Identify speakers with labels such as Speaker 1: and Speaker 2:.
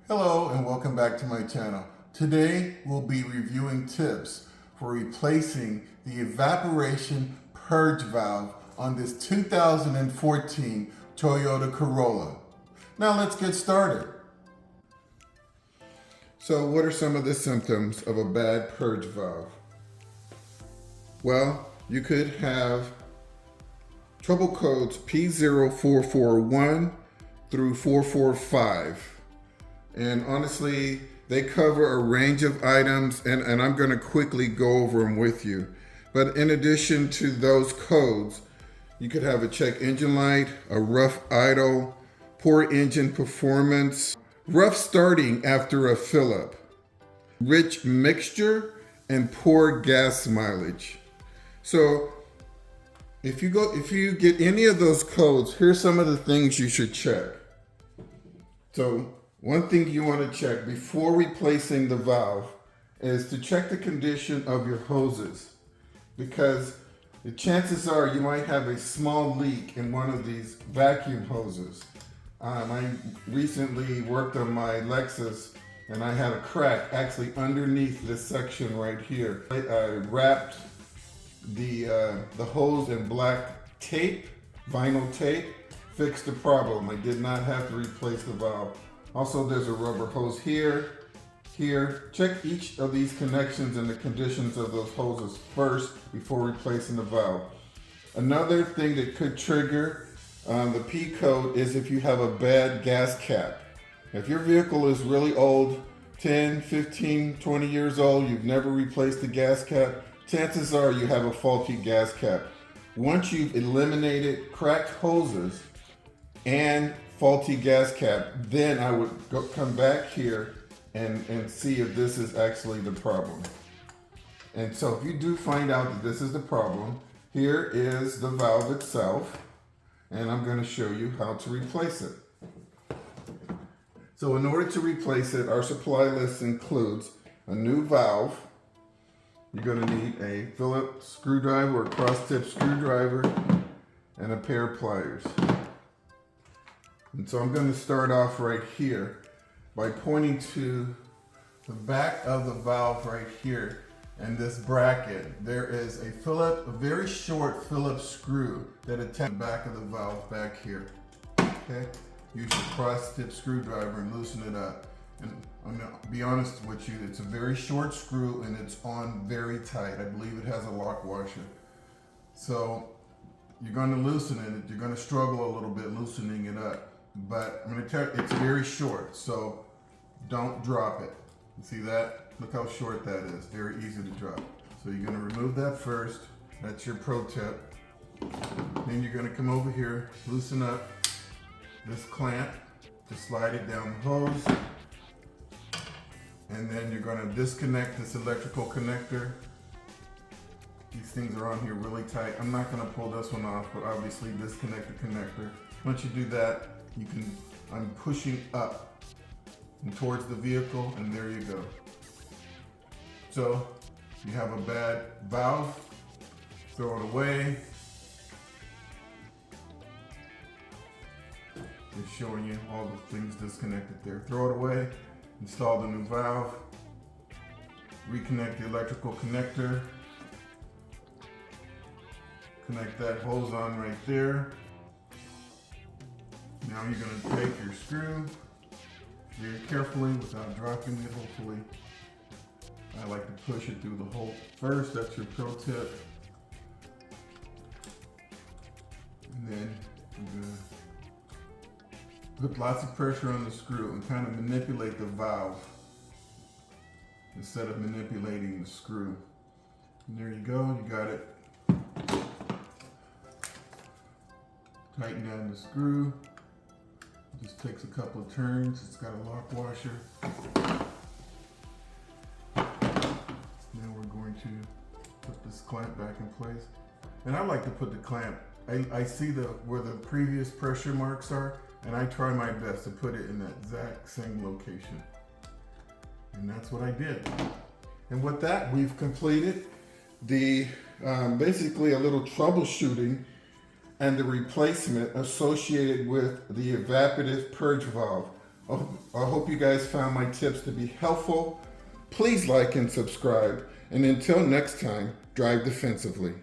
Speaker 1: Hello and welcome back to my channel. Today we'll be reviewing tips for replacing the evaporation purge valve on this 2014 Toyota Corolla. Now let's get started. So what are some of the symptoms of a bad purge valve? Well, you could have trouble codes P0441 through 445. And honestly, they cover a range of items, and I'm going to quickly go over them with you. But in addition to those codes, you could have a check engine light, a rough idle, poor engine performance, rough starting after a fill-up, rich mixture, and poor gas mileage. So if you get any of those codes, here's some of the things you should check. So one thing you want to check before replacing the valve is to check the condition of your hoses, because the chances are you might have a small leak in one of these vacuum hoses. I recently worked on my Lexus and I had a crack actually underneath this section right here. I wrapped the hose in black tape, vinyl tape, fixed the problem. I did not have to replace the valve. Also, there's a rubber hose here. Check each of these connections and the conditions of those hoses first before replacing the valve. Another thing that could trigger the P code is if you have a bad gas cap. If your vehicle is really old, 10, 15, 20 years old, you've never replaced the gas cap, chances are you have a faulty gas cap. Once you've eliminated cracked hoses and faulty gas cap, then I would come back here and see if this is actually the problem. And so if you do find out that this is the problem, here is the valve itself, and I'm going to show you how to replace it. So in order to replace it, our supply list includes a new valve. You're going to need a Phillips screwdriver or cross-tip screwdriver and a pair of pliers. And so I'm going to start off right here by pointing to the back of the valve right here and this bracket. There is a very short Phillips screw that attaches the back of the valve back here. Okay, use your cross-tip screwdriver and loosen it up. And I'm going to be honest with you, it's a very short screw and it's on very tight. I believe it has a lock washer. So you're going to loosen it. You're going to struggle a little bit loosening it up. But I'm going to tell you, it's very short, so don't drop it. You see that? Look how short that is. Very easy to drop. So you're going to remove that first. That's your pro tip. Then you're going to come over here, loosen up this clamp, just slide it down the hose. And then you're going to disconnect this electrical connector. These things are on here really tight. I'm not going to pull this one off, but obviously disconnect the connector. Once you do that, I'm pushing up and towards the vehicle, and there you go. So you have a bad valve, throw it away. It's showing you all the things disconnected there. Throw it away, install the new valve, reconnect the electrical connector, connect that hose on right there. Now you're going to take your screw very carefully without dropping it, hopefully. I like to push it through the hole first. That's your pro tip. And then you're going to put lots of pressure on the screw and kind of manipulate the valve instead of manipulating the screw. And there you go, you got it. Tighten down the screw. Just takes a couple of turns. It's got a lock washer. Now we're going to put this clamp back in place. And I like to put the clamp, I see where the previous pressure marks are, and I try my best to put it in that exact same location. And that's what I did. And with that, we've completed the basically a little troubleshooting and the replacement associated with the evaporative purge valve. I hope hope you guys found my tips to be helpful. Please like and subscribe. And until next time, drive defensively.